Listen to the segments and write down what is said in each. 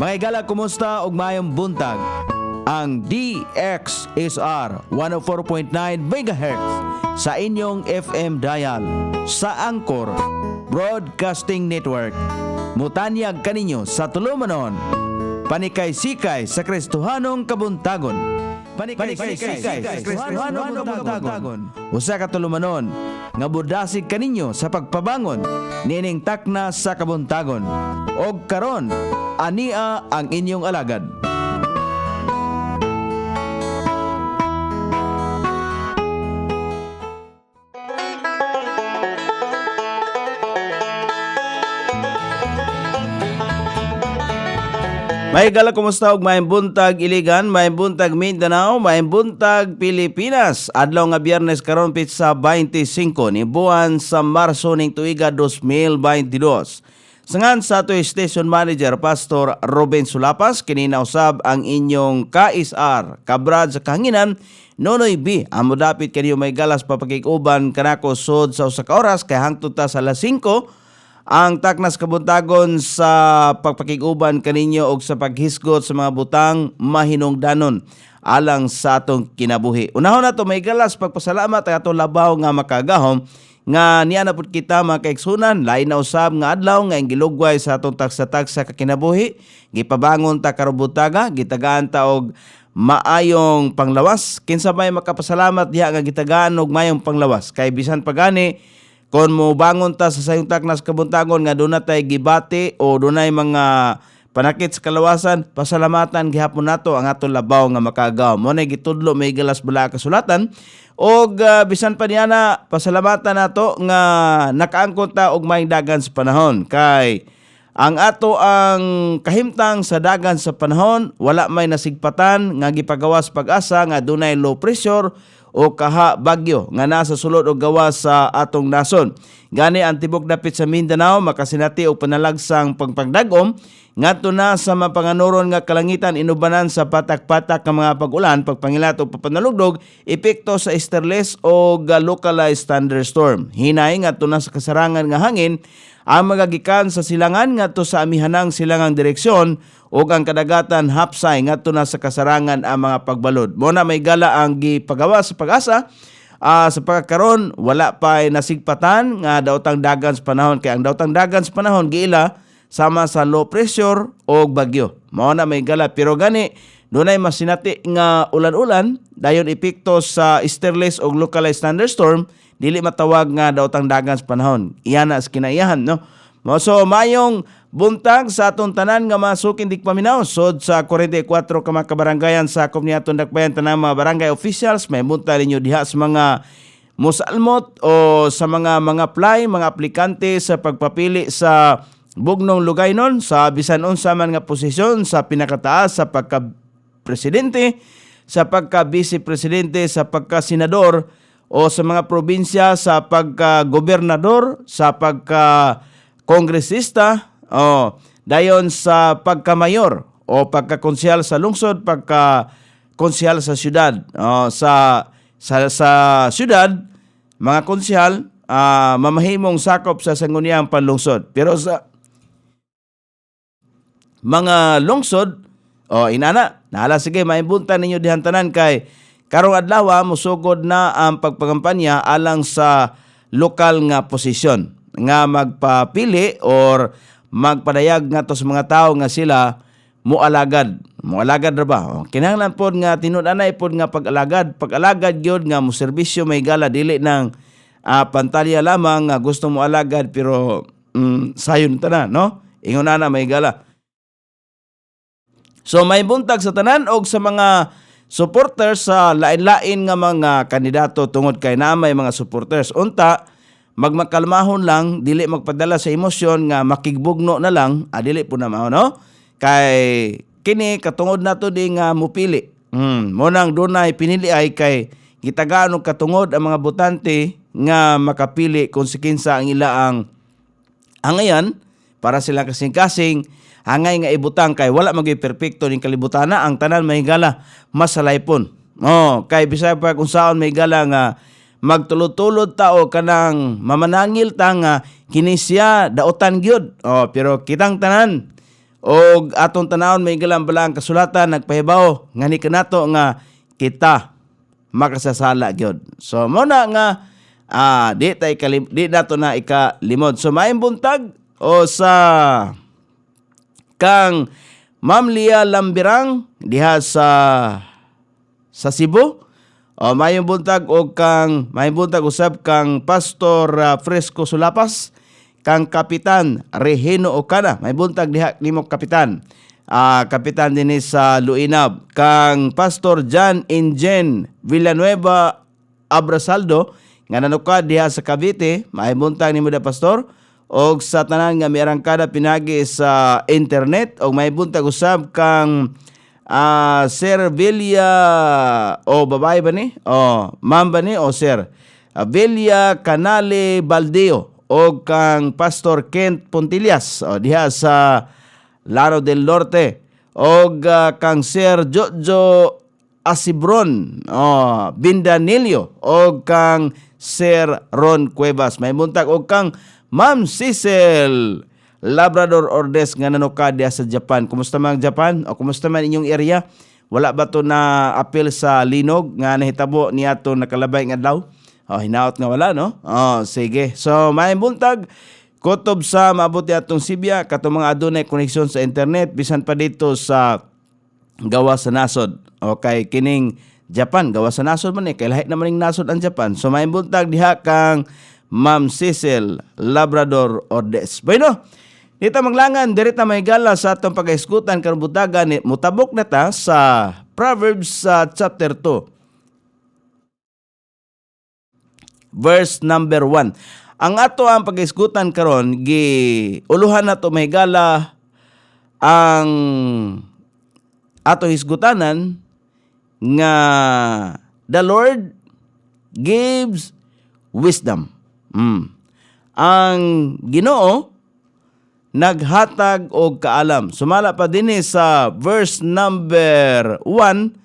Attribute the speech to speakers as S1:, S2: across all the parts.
S1: Mga igala, kumusta ug mayong buntag? Ang DXSR 104.9 MHz sa inyong FM dial sa Angkor Broadcasting Network. Mutanyag kaninyo sa tulumanon. Panikay-sikay sa Kristohanong kabuntagon. Panikay-sikay sa Kristohanong kabuntagon. Usa ka tulumanon nga budasig kaninyo sa pagpabangon nining takna sa kabuntagon. Og karon ania ang inyong alagad. May gala, kumusta og may buntag Iligan, may buntag Mindanao, may buntag Pilipinas. Adlaw nga Biyernes karon pitsa 25 ni buwan sa Marso ning tuiga 2022. Sangan sa ato station manager Pastor Ruben Sulapas, kini na usab ang inyong KSR kabrad sa kahanginan Nonoy B. Amo dapit kaniyo may galas papakig-uban kanako sud sa usa ka oras kay hangtod ta sa alas 5 ang taknas kabuntagon sa pagpakig-uban kaninyo og sa paghisgot sa mga butang mahinungdanon alang sa atong kinabuhi. Unahon nato may galas pagpasalamat ang atong labaw nga makagahom nga niya na pud kita mga kaigsunan, lain na usab nga adlaw nga gilugway sa atong tagsa-tagsa ka kinabuhi, gipabangon ta karubutaga, gitagaan ta og maayong panglawas. Kinsa may makapasalamat diha nga gitagaan og maayong panglawas kay bisan pagani kon mo bangon ta sa sayong taknas kabuntagon nga doon tay gibati o dunay mga panakit sa kalawasan, pasalamatan gihapon nato ang atong labaw nga makagaw. Mo na gitudlo may galas bala kasulatan og bisan pa niya na pasalamatan nato nga nakaangkon ta og may dagan sa panahon kay ang ato ang kahimtang sa dagan sa panahon wala may nasigpatan nga gipagawas pag-asa nga dunay low pressure o kaha bagyo nga nasa sulod o gawas sa atong nason. Gani ang tibok dapit sa Mindanao makasinati og panalagsang pagpagdagom ngadto na sa mapanganuron nga kalangitan inubanan sa patak-patak nga mga pag-ulan, pagpangilat o papanalugdog, epekto sa esterles o localized thunderstorm. Hinay ngadto na sa kasarangan nga hangin ang magagikan sa silangan ngadto sa amihanang silangang direksyon ug ang kadagatan hapsay ngadto na sa kasarangan ang mga pagbalod. Mo na may gala ang gipagawas sa pag-asa sa pagkakaron wala pa nasigpatan nga daotang dagan sa panahon kay ang daotang dagan sa panahon giila sama sa low pressure o bagyo. Mao na may gala pero gani dunay masinati nga ulan-ulan dayon epekto sa esterles o localized thunderstorm dili matawag nga daotang dagan sa panahon. Iyan na sa kinaiyahan, no? So mayong buntag sa atong tanan nga masukin dik paminaw sod sa 44 ka mga kabarangayan sa akop ni atong dakbayan tanang mga barangay officials. May buntag ninyo diha sa mga musalmot o sa mga apply, mga aplikante sa pagpapili sa bugnong lugaynon sa bisan unsa man nga posisyon sa pinakataas sa pagka-presidente, sa pagka-vice presidente, sa pagka-senador o sa mga probinsya sa pagka-gobernador, sa pagka-kongresista, dayon sa pagka-mayor o pagka-konsyal sa lungsod, pagka-konsyal sa syudad. Sa syudad, mga konsyal, mamahimong sakop sa sangguniang panlungsod. Pero sa mga lungsod, inana, naala sige, maimbuntan ninyo dihantanan kay karong adlaw musugod na ang pagpagampanya alang sa lokal nga posisyon nga magpapili or magpadayag nga to sa mga tao nga sila mualagad ra ba? Kinahanglan pod nga tinud-anay pod nga pag-alagad gyud nga mo serbisyo may gala dili nang pantalya lamang nga gusto mo alagad pero sayon tanan, no? Ingon na may gala. So may buntag sa tanan og sa mga supporters sa lain-lain nga mga kandidato tungod kay na may mga supporters. Unta, magmakalmahon lang, dili magpadala sa emosyon nga makigbugno na lang, dili po na mao, no? Kay kini katungod nato di nga mupili. Monang dunay pinili ay kay gitagaan og katungod ang mga botante nga makapili kung sikinsa ang ilaang angayan para sila kasing-kasing hangay nga ibutang kay wala magay perpekto ning kalibutana ang tanan may gala masalaypon. Kay bisay pa kung saon may gala nga magtulod-tulod tao kanang mamanangil ta nga kini siya daotan gyud. Pero kitang tanan O atong tanawon may galang balang kasulatan nagpahibaw nga ni kanato nga kita makasasala gyud. So mo na nga di nato na ikalimod. So maayong buntag o sa kang Ma'am Lia Lambirang diha sa Cebu. O maayong buntag usab kang Pastor Fresco Sulapas, kang Kapitan Regino Ocana. May buntag diha nimo Kapitan. Kapitan din sa Luinab. Kang Pastor John Ingen Villanueva Abrasaldo nga nanukad diha sa Cavite. May buntag nimo da Pastor. Og sa tanan nga may arangkada pinagi sa internet. Og may buntag usab kang Sir Villa o babae ba ni? O ma'am ba ni o sir? Villa Canale Baldeo o kang Pastor Kent Pontillas o diha sa Laro del Norte o kang Sir Jojo Asibron o Bindanillo o kang Sir Ron Cuevas. May buntag o kang Ma'am Cecil Labrador Ordes nga nanukad diha sa Japan. Kumusta man Japan? O kumusta man inyong area? Wala ba to na apil sa linog nga nahitabo niya to nakalabay nga adlaw? Hinaot nga wala, no? Sige. So, may buntag, kutob sa maabot atong Sibya, katong mga adunay koneksyon sa internet, bisan pa dito sa gawa sa nasod. Okay, kining Japan, gawa sa nasod man kay lahi naman ning nasod ang Japan. So, may buntag diha kang Ma'am Cecil Labrador Ordes. Bueno, dito maglangan, dirita may gala sa atong pag-iskutan karong butagan, mutabok na ta sa Proverbs chapter 2. Verse number 1. Ang ato ang pag-isgutan karon uluhan nato mahigala ang ato hisgutanan nga the Lord gives wisdom. Ang Ginoo naghatag og kaalam. Sumala pa dinhi sa verse number 1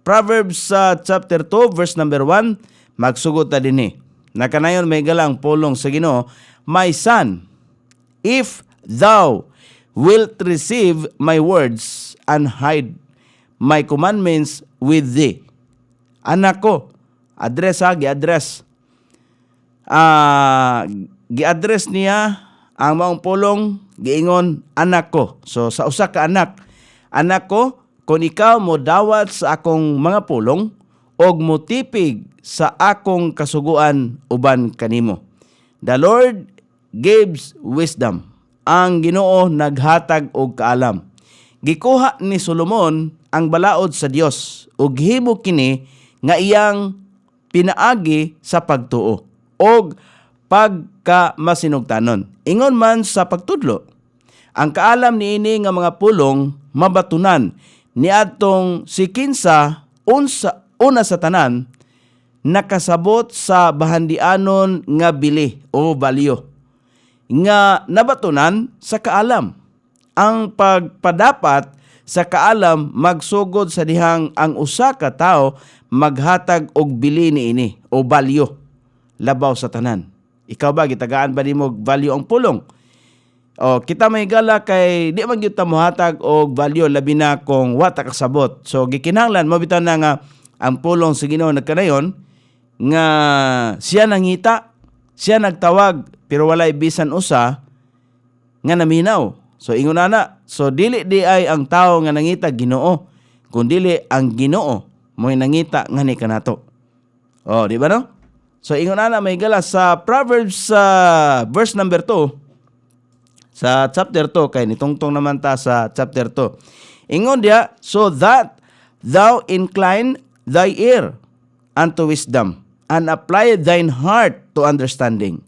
S1: Proverbs chapter 2 verse number 1, magsugod ta dinhi. Nakanayon may galang pulong sa Ginoo, my son, if thou wilt receive my words and hide my commandments with thee. Anak ko, gi-address niya ang maong pulong, giingon, anak ko. So sa usa ka anak ko, kung ikaw mo dawat sa akong mga pulong og motipig sa akong kasuguan uban kanimo. The Lord gives wisdom. Ang Ginoo naghatag og kaalam. Gikuha ni Solomon ang balaod sa Dios ug himo kini nga iyang pinaagi sa pagtuo og pagkamasinugtanon. Ingon man sa pagtudlo, ang kaalam niini nga mga pulong mabatunan niadtong si kinsa una sa tanan nakasabot sa bahandianon nga bili o balyo nga nabatunan sa kaalam. Ang pagpadapat sa kaalam magsugod sa dihang ang usa ka tawo maghatag og bili niini o balyo labaw sa tanan. Ikaw ba gitagaan ba nimo balyo ang pulong? O kita may gala kay di man gyud ta mohatag og value labi na kung wa ta kasabot. So gikinahanglan mo bitaw na nga ang pulong sa Ginoo nagkanayon nga siya nangita, siya nagtawag pero walay bisan usa nga naminaw. So ingon ana, so dili di ay ang tawo nga nangita Ginoo, kundi ang Ginoo mo'y nangita nga ni kanato. Di ba no? So ingon ana may gala sa Proverbs verse number 2. Sa chapter 2, kay nitungtong naman ta sa chapter 2. Ingon dia, so that thou incline thy ear unto wisdom, and apply thine heart to understanding.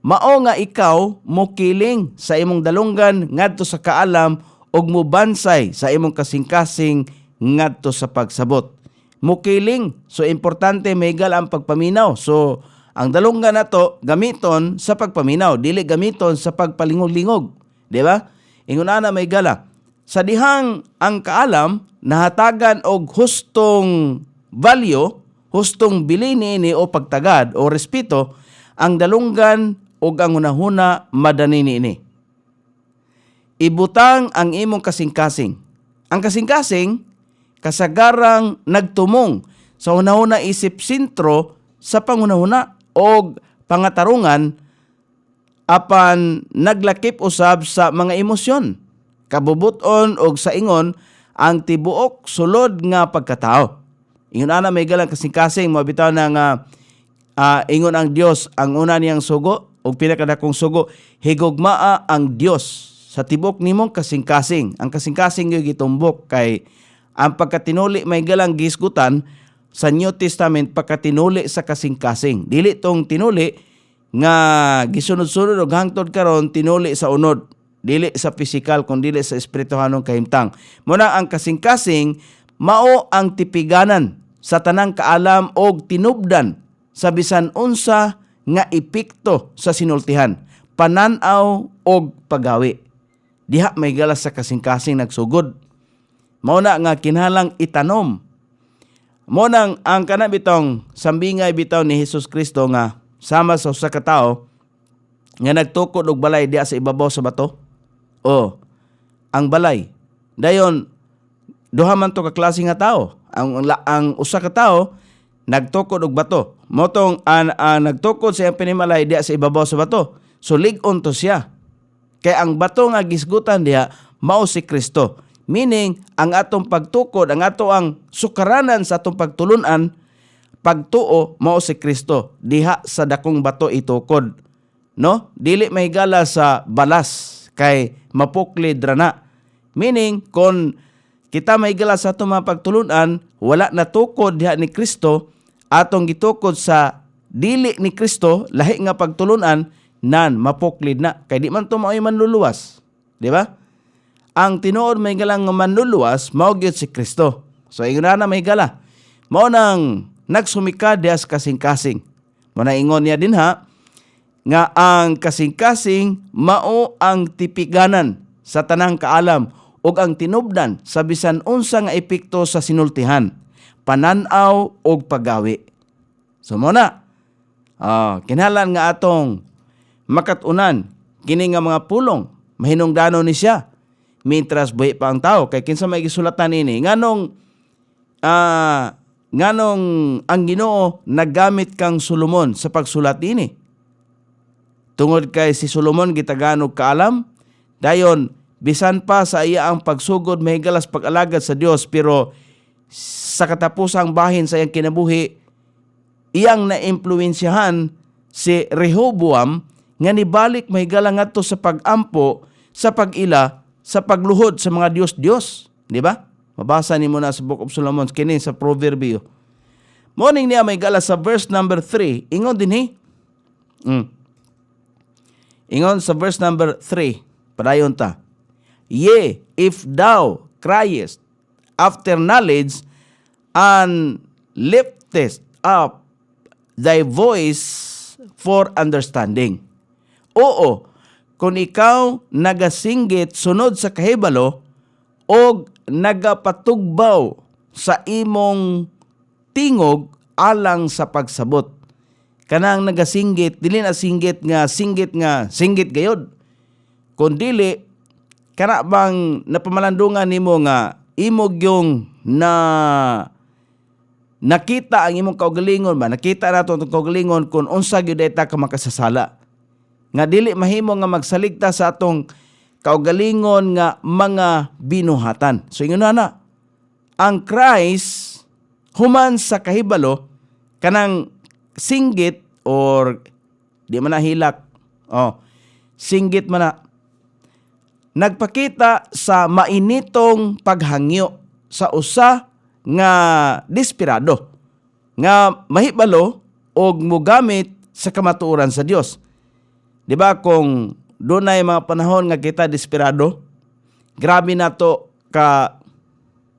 S1: Mao nga ikaw mokiling sa imong dalunggan ngadto sa kaalam, ug mobansay sa imong kasing-kasing ngadto sa pagsabot. Mokiling, so importante maygal ang pagpaminaw. So ang dalunggan nato gamiton sa pagpaminaw, dili gamiton sa pagpalingog-lingog, di ba? Ingon ana may gala. Sa dihang ang kaalam nahatagan og hustong value, hustong bili niini o pagtagad o respeto, ang dalunggan ug ang hunahuna madanini ini. Ibutang ang imong kasing-kasing. Ang kasing-kasing kasagarang nagtumong sa hunahuna isip sentro sa panghunahuna o pangatarungan apan naglakip usab sa mga emosyon, kabubuton og sa ingon ang tibuok sulod nga pagkatao. Ingon ana may galang kasing-kasing mabitaw na nga ingon ang Dios ang una niyang sugo ug pinakadakong sugo, higugmaa ang Dios sa tibok nimong kasing-kasing. Ang kasing-kasing yung gitumbok kay ang pagkatinuli may galang gisgutan sa New Testament pagkatinuli sa kasing-kasing. Dili tong tinuli nga gisunod-sunod og hangtod karon tinuli sa unod. Dili sa physical kundi dili sa espirituhanong kahimtang. Muna ang kasing-kasing mao ang tipiganan sa tanang kaalam og tinubdan sa bisan unsa nga epekto sa sinultihan, panan-aw og paggawi. Diha may galas sa kasing-kasing nagsugod. Mao na nga kinahanglang itanom. Mao nang ang kana bitong sambingay bitaw ni Hesus Kristo nga sama sa usa ka tawo nga nagtukod og balay diha sa ibabaw sa bato. O ang balay dayon duha man to ka klase nga tawo. Ang usa ka tawo nagtukod og bato. Motong nagtukod sa iyang pinimalay diha sa ibabaw sa bato. So lig-on to siya. Kay ang bato nga gisgutan diha mao si Kristo. Meaning ang atong pagtukod, ang ato ang sukaranan sa atong pagtulunan, pagtuo mao si Kristo. Diha sa dakong bato itukod. No? Dili mahigala sa balas kay mapuklid rana. Meaning kon kita mahigala sa atong mga pagtulunan, wala na tukod diha ni Kristo, atong gitukod sa dili ni Kristo, lahi nga pagtulunan, nan mapuklid na. Kay di man to mao'y manluluwas. Di ba? Ang tinuod may galang nga manluluwas, mao gyud si Kristo. So ingon na may gala. Mao nang nagsumikad diha sa kasing-kasing. Mao na ingon niya din ha, nga ang kasing-kasing mao ang tipiganan sa tanang kaalam ug ang tinubdan sa bisan unsa nga epekto sa sinultihan, panan-aw og paggawi. So mo na. Kinahanglan nga atong makatunan kini nga mga pulong mahinungdanon ni siya mintras buhi pa ang tao. Kay kinsa may gisulatan ini nganong ang Ginoo naggamit kang Solomon sa pagsulat ini. Tungod kay si Solomon gitagaan og kaalam, dayon bisan pa sa iya ang pagsugod mahigalas pag-alagad sa Dios, pero sa katapusang bahin sa iyang kinabuhi, iyang naimpluwensyahan si Rehoboam nga nibalik mahigala ngadto sa pag-ampo, sa pag-ila, sa pagluhod sa mga Dios-Dios. Di ba? Mabasa nimo na sa Book of Solomon, kini sa Proverbio. Morning niya mahigala sa verse number 3. Ingon din Ingon sa verse number 3. Padayon ta. Yea, if thou criest after knowledge and liftest up thy voice for understanding. Oo, kung ikaw nagasinggit sunod sa kahibalo o nagapatugbaw sa imong tingog alang sa pagsabot. Kanang nagasinggit, dili na singgit gayod. Kung dili, kana bang napamalandungan nimo nga imog yung nakita ang imong kaugalingon ba? Nakita nato ang kaugalingon kung unsa gyud ta ka makasasala. Nga dili mahimo nga magsaligta sa atong kaugalingon nga mga binuhatan. So ingon na, ang Christ human sa kahibalo kanang singgit or di man na hilak. Singgit man na nagpakita sa mainitong paghangyo sa usa nga desperado nga mahibalo og mogamit sa kamatuoran sa Dios. Di ba kung dunay mga panahon nga kita desperado, grabe na to ka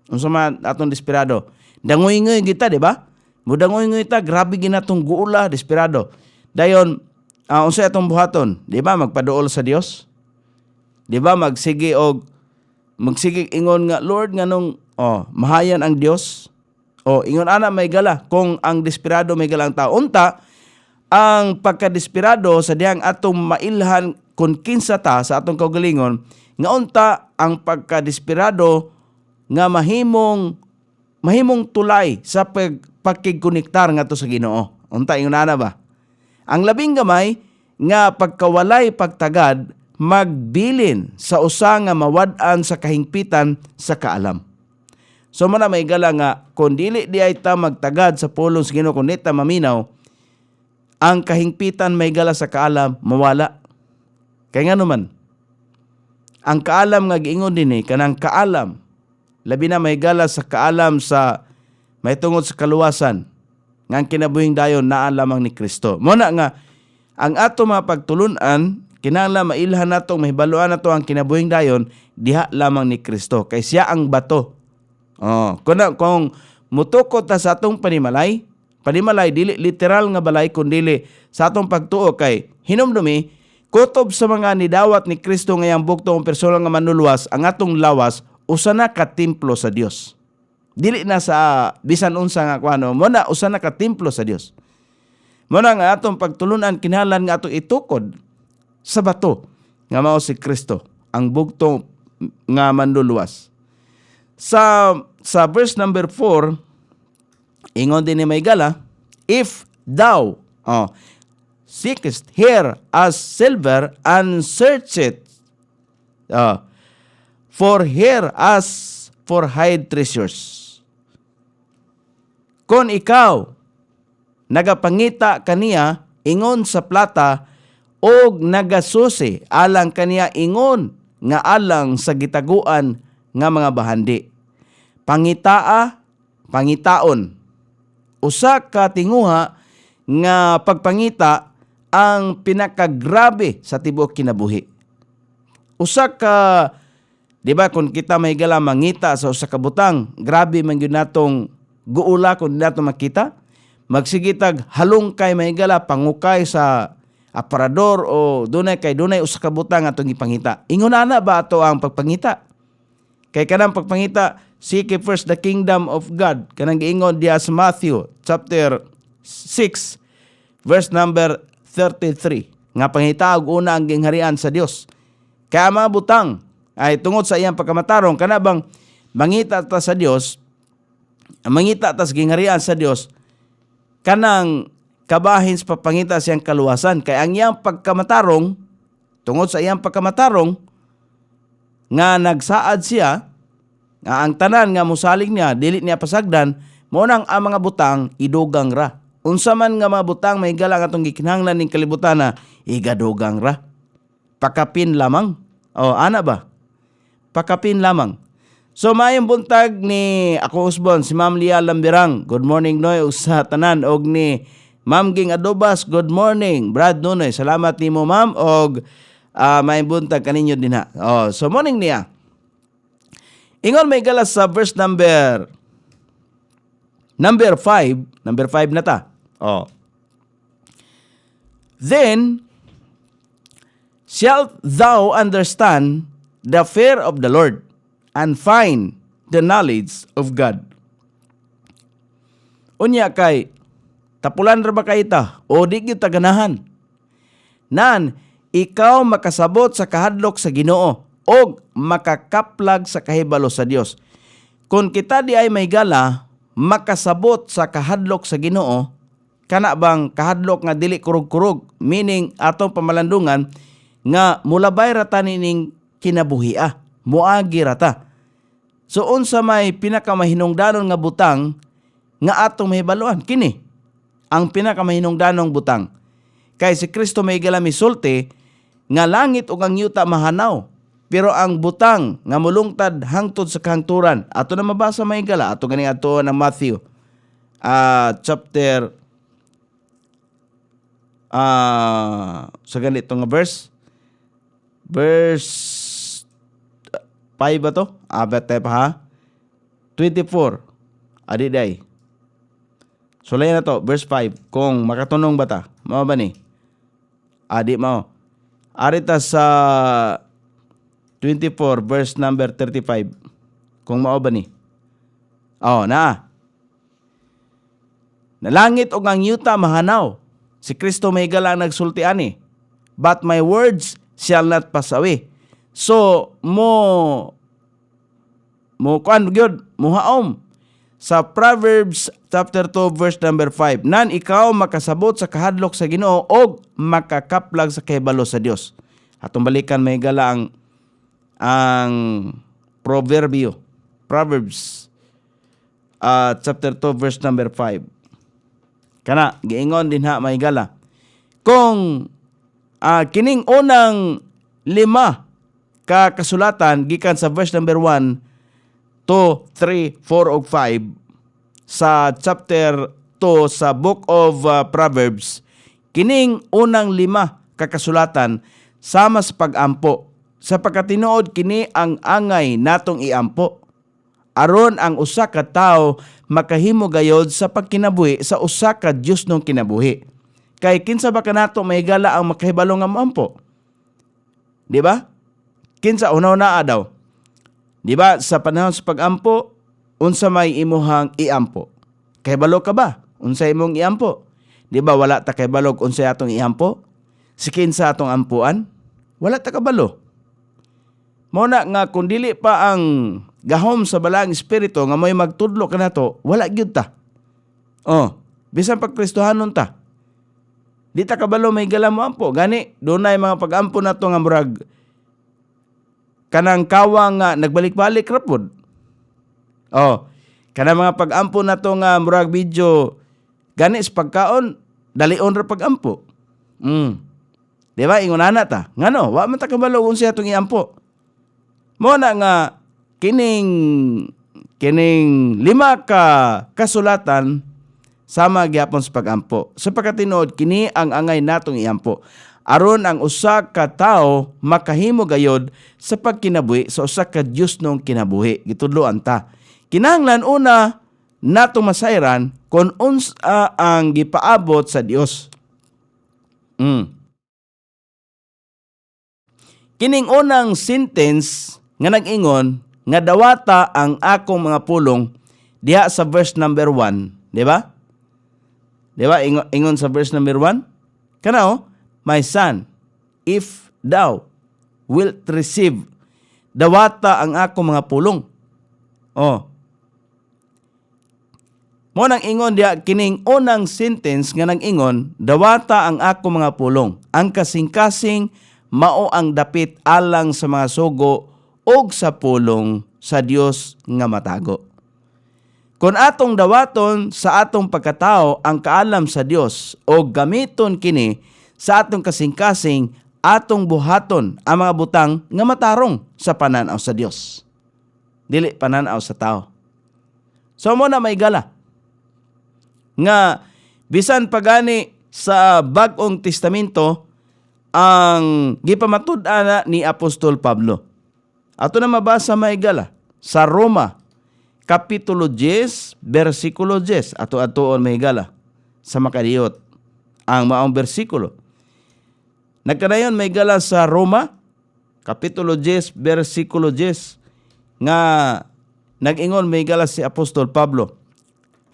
S1: unsa man atong desperado. Dangoy-ngoy kita, di ba? Mudangoy-ngoy ta, grabe ginatong guula, desperado. Dayon, unsa atong buhaton? Di ba magpaduol sa Dios? Di ba magsige ingon nga Lord nganong mahayan ang Dios. Ingon ana may gala kung ang desperado may galang tao. Unta ang pagkadesperado sa diyang atong mailhan kung kinsa ta sa atong kaugalingon, nga unta ang pagkadesperado nga mahimong tulay sa pagkigkonektar ngadto sa Ginoo. Unta ingon ana ba? Ang labing gamay nga pagkawalay pagtagad magbilin sa usa nga mawad-an sa kahingpitan sa kaalam. So man may gala nga kung dili di ay ta magtagad sa pulong sa Ginoo kundi ta maminaw, ang kahingpitan may gala sa kaalam mawala. Kaya nga naman, ang kaalam nga giingon din kanang kaalam, labi na may gala sa kaalam sa may tungod sa kaluwasan, nga ang kinabuhing dayon naa lamang ni Kristo. Muna nga, ang ato mga pagtulunan, kinahanglan mailhan nato, mahibaluan nato ang kinabuhing dayon, diha lamang ni Kristo. Kay siya ang bato. Kung mutukot ta sa atong panimalay, dili literal nga balay, kundili sa atong pagtuo kay hinumdumi, kutob sa mga nidawat ni Kristo ngayang buktong personal nga manluluwas, ang atong lawas, usa na ka templo sa Dios. Dili na sa bisan unsa nga kuano, mo na usa na ka templo sa Dios. Mo na nga atong pagtulunan, kinahanglan nga atong itukod sa bato nga mao si Kristo, ang bugtong nga manluluwas. Sa verse number 4, ingon din ni may gala, if thou seekest here as silver and search it for here as for hide treasures. Kung ikaw nagapangita kaniya ingon sa plata og nagasusi alang kaniya ingon nga alang sa gitaguan nga mga bahandi. Pangitaon. Usa ka tinguha nga pagpangita ang pinakagrabe sa tibuok kinabuhi. Usa ka, di ba, kung kita may gala mangita sa usa ka butang, grabe man gyud natong guula kung nato makita. Magsigitag halungkay may gala pangukay sa aparador o dunay usa ka butang atong ipangita. Ingon ana ba ato ang pagpangita? Kay kanang pagpangita, seek first the kingdom of God. Kanang giingon diya sa Matthew chapter 6 verse number 33. Nga pangitaog una ang gingharian sa Dios. Kaya mga butang ay tungod sa iyang pagkamatarong, kana bang mangita ta sa Dios, mangita ta sa gingharian sa Dios, kanang kabahin sa papangita siyang kaluwasan. Kaya ang iyang pagkamatarong, tungod sa iyang pagkamatarong, nga nagsaad siya, nga ang tanan nga musalig niya, dili niya pasagdan, mo nang ang mga butang idugang ra. Unsa man nga mga butang may galang atong gikinahanglan ning kalibutan na igadugang ra. Pakapin lamang. Ana ba? Pakapin lamang. So mayong buntag ni ako usbon si Ma'am Lia Lambirang. Good morning noy sa tanan, og ni Ma'am Ging Adobas. Good morning Brad Nunoy. Salamat nimo ma'am, og may buntag kaninyo din ha. So morning niya. Ingon may galas sa verse number 5. Number 5 na ta. Then shalt thou understand the fear of the Lord and find the knowledge of God. Unya kay, tapulan ra ba kay ta? O di gyud ta ganahan? Nan, ikaw makasabot sa kahadlok sa Ginoo og makakaplag sa kahibalo sa Dios. Kung kita di ay may gala, makasabot sa kahadlok sa Ginoo, kana bang kahadlok nga dili kurog-kurog, meaning atong pamalandungan nga mulabay rata nining kinabuhia, muagi rata. So unsa may pinakamahinungdanon nga butang nga atong mahibaluan kini ang pinakamahinungdanong butang. Kay si Kristo may gala misulti nga langit ug ang yuta mahanaw, pero ang butang nga mulungtad hangtod sa kahangturan. Ato na mabasa may gala ato ganing ato ng Matthew chapter sa ganito nga verse 5 ba to? Abet tayo pa ha? 24. Adi day. Sulay na to, verse 5. Kung makatunong ba ta? Mao ba ni? Adi mao. Arita sa 24, verse number 35. Kung mao ba ni? Na langit o ang yuta mahanaw, Si Kristo may higala ang nagsulti ani. But my words shall not pass away. So, mo kuan gyud, muhaom sa Proverbs chapter 2 verse number 5. Nan ikaw makasabot sa kahadlok sa Ginoo og makakaplag sa kahibalo sa Dios. Atong balikan may higala ang Proverbs chapter 2 verse number 5. Kana giingon din ha may higala. Kung kining unang 5 ka kasulatan gikan sa verse number 1, 2, 3, 4 ug 5 sa chapter 2 sa book of Proverbs, kining unang 5 ka kasulatan sama sa pag-ampo. Sa pagkatinuod kini ang angay natong iampo. Aron ang usa ka tawo makahimo gayod sa pagkinabuhi sa usa ka Dios nung kinabuhi. Kay kinsa ba kanato mahigala ang makahibalo nga moampo? Di ba? Kinsa una-una daw. Di ba sa panahon sa pag-ampo, unsa may imuhang iampo? Kahibalo ka ba? Unsa imong iampo? Di ba wala ta kahibalo unsa atong iampo? Si kinsa atong ampuan? Wala ta kabalo. Mao na nga kung dili pa ang gahom sa balang espiritu nga may magtudlo kanato, wala gyud ta. Bisan pag Kristohanon ta. Di ta kabalo may gala mo ampo. Gani, dunay mga pag-ampo nato nga murag kanang kawang nga nagbalik-balik ra pud. Kanang mga pag-ampo nato nga murag video gani sa pagkaon, dalion ra pag-ampo. Di ba ingon ana ta? Ngano, wa man ta kabalo unsa atong iampo. Mo na nga kining 5 ka kasulatan sama gyapon sa pag-ampo. Sa pagkatinuod kini ang angay natong iampo. Aron ang usa ka tawo makahimo gayod sa pagkinabuhi sa usa ka Dios nung kinabuhi. Gitudloan ta. Kinahanglan una natong masayran kung unsa ang gipaabot sa Dios. Kining unang sentence nga nag-ingon nga dawata ang akong mga pulong diha sa verse number 1, di ba? Di ba ingon sa verse number 1? Kana my son, if thou wilt receive, dawata ang akong mga pulong. Mo nang ingon diha kining unang sentence nga nag-ingon, dawata ang akong mga pulong. Ang kasing-kasing mao ang dapit alang sa mga sugo og sa pulong sa Dios nga matago. Kung atong dawaton sa atong pagkatao ang kaalam sa Dios o gamiton kini sa atong kasing-kasing, atong buhaton ang mga butang nga matarong sa pananaw sa Dios. Dili pananaw sa tao. So mo na may gala nga bisan pagani sa Bag-ong Testamento ang gipamatud-ana ni Apostol Pablo. Ato na mabasa may gala sa Roma Kapitulo 10, versikulo 10. Ato-atoon may gala sa makadiyot ang maong bersikulo. Nagkanayon may gala sa Roma Kapitulo 10, versikulo 10 nga nag-ingon may gala si Apostol Pablo.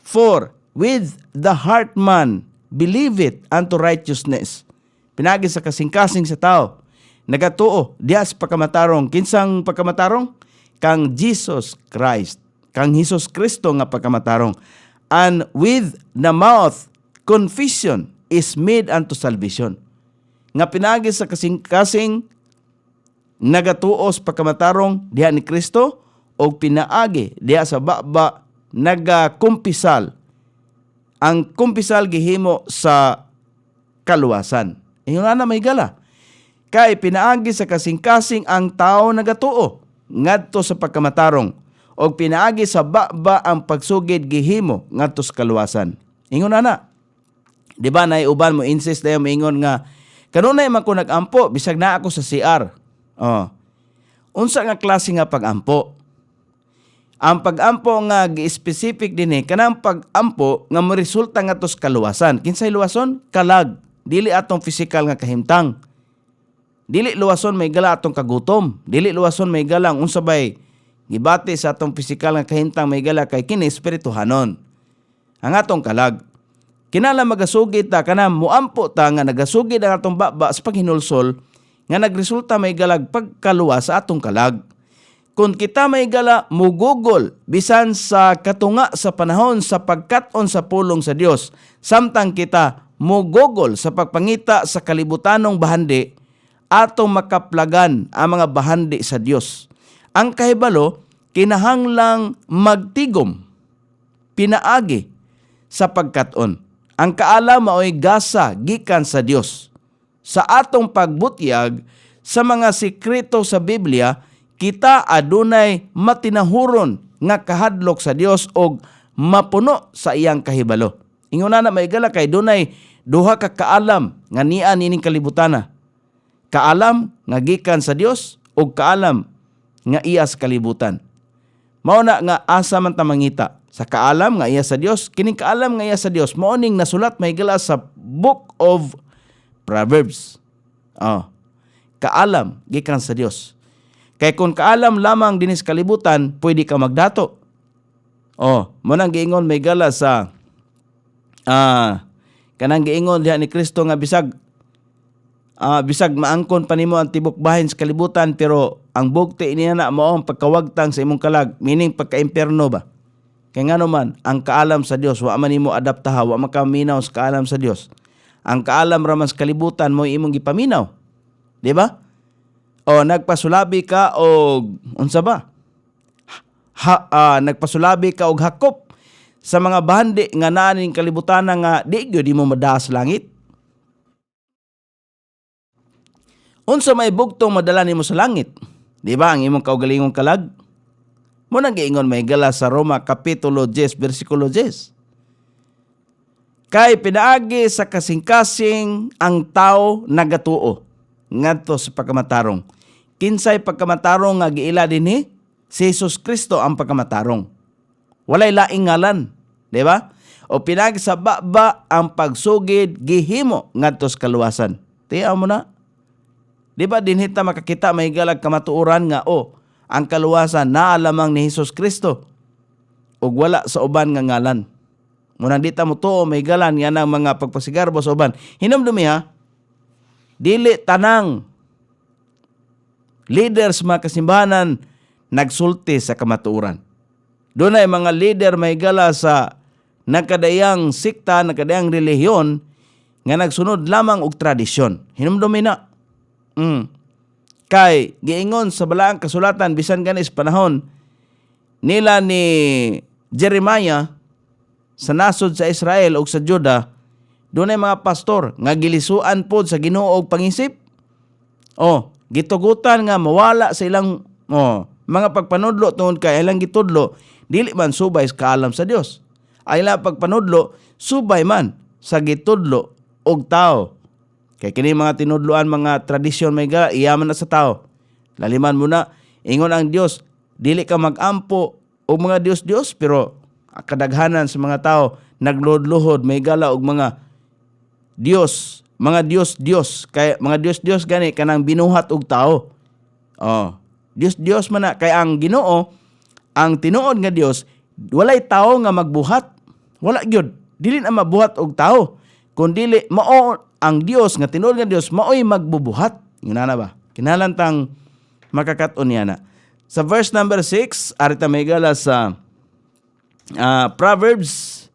S1: For with the heart man believeth unto righteousness. Pinagi sa kasing-kasing sa tao. Nagatuo diha sa pagkamatarong. Kinsang pagkamatarong? Kang Jesus Christ. Kang Hesus Kristo nga pagkamatarong. And with the mouth confession is made unto salvation. Nga pinagi sa kasing-kasing nagatuo sa pagkamatarong diha ni Kristo o pinaagi diha sa baba nagakumpisal. Ang kumpisal gihimo sa kaluwasan. Ingon na may gala. Kay pinaagi sa kasing-kasing ang tao nagatuo ngadto sa pagkamatarong o pinaagi sa baba ang pagsugid gihimo ngadto sa kaluwasan. Ingon na. Di ba naiuban mo insist dayon mo ingon nga kanunay man ko nagampo bisag na ako sa CR. Unsa nga klase nga pagampo? Ang pagampo nga gi-specific dinhi kanang pagampo nga moresulta ngadto sa kaluwasan. Kinsay luwason? Kalag. Dili atong physical nga kahimtang. Dili luwason may gala atong kagutom. Dili luwason may gala ang unsa bay gibati sa atong physical nga kahimtang may gala kay kini espirituhanon. Ang atong kalag. Kinala magasugid ta kana muampo ta nga nagasugid ang atong baba sa paghinulsol nga nagresulta may galag pagkaluwa sa atong kalag. Kung kita may gala mugugol bisan sa katunga sa panahon sa pagkat-on sa pulong sa Dios, samtang kita mugugol sa pagpangita sa kalibutanong bahandi, atong makaplagan ang mga bahandi sa Dios. Ang kahibalo, kinahanglang magtigom, pinaagi sa pagkat-on. Ang kaalam mao'y gasa gikan sa Dios. Sa atong pagbutyag sa mga sikreto sa Biblia, kita adunay matinahuron nga kahadlok sa Dios og mapuno sa iyang kahibalo. Inguna na maigala kay dunay duha ka kaalam nga niya nining kalibutana. Kaalam nga gikan sa Dios og kaalam nga iya sa kalibutan. Mao na nga asa man ta mangita sa kaalam nga iya sa Dios, kining kaalam nga iya sa Dios mao ning nasulat mahigala sa Book of Proverbs. Kaalam gikan sa Dios. Kay kung kaalam lamang dinis kalibutan, pwede ka magdato. Mo nang giingon may gala sa kanang giingon diha ni Kristo nga bisag maangkon pa nimo ang tibok bahin sa kalibutan, pero ang bugti niya na mao ang pagkawagtang sa imong kalag, meaning pagka-impierno ba? Kay ngano man ang kaalam sa Dios wa man nimo adaptaha, wa makaminaw sa kaalam sa Dios. Ang kaalam raman sa kalibutan mo imong gipaminaw. Di ba? Nagpasulabi ka og unsa ba? Nagpasulabi ka og hakop sa mga bahandi nga naa ning kalibutan nga di gyud mo madaas langit. Unsa may bugtong madala nimo sa langit? Di ba ang imong kaugalingong kalag? Mo nang giingon may gala sa Roma kapitulo 10 bersikulo 10. Kay pinaagi sa kasing-kasing ang tao nagatuo ngadto sa pagkamatarong. Kinsay pagkamatarong nga giila dinhi? Si Jesus Kristo ang pagkamatarong. Walay laing ngalan, di ba? O pinagi sa baba ang pagsugid gihimo ngadto sa kaluwasan. Tiyaw mo na. Di ba dinhi ta makakita may galag kamatuoran nga ang kaluwasan naa lamang ni Jesus Kristo ug wala sa uban nga ngalan. Munang di ta mo tuo may galan nga ng mga pagpasigarbo sa uban. Hinumdumi ha. Dili tanang leaders mga kasimbahanan nagsulti sa kamatuoran. Doon ay mga leader may gala sa nagkadayang sikta, nagkadayang relihiyon nga nagsunod lamang og tradisyon. Hinumdumi na. Kay giingon sa balaang kasulatan bisan ganis panahon nila ni Jeremiah sa nasod sa Israel o sa Juda, doon ay mga pastor nga gilisuan pod sa Ginoo og pangisip. Gitugutan nga mawala sa ilang mga pagpanudlo tungod kay ilang gitudlo dili man subay sa kaalam sa Dios. Ay ilang pagpanudlo subay man sa gitudlo og tao. Kay kini mga tinudloan mga tradisyon may iyaman na sa tao. Laliman mo na ingon ang Dios, dili ka magampo og mga Dios pero kadaghanan sa mga tao nagluhod-luhod may gala og mga Dios kay mga Dios gani kanang binuhat og tao. Dios man na kay ang Ginoo, ang tinuod nga Dios, walay tao nga magbuhat. Wala gyud, dili na mabuhat og tao. Kundili mao ang Dios nga tinuod nga Dios maoy magbubuhat. Nguna na ba? Kinahanglan makakat-on niya na. Sa verse number 6, arita may gala sa Proverbs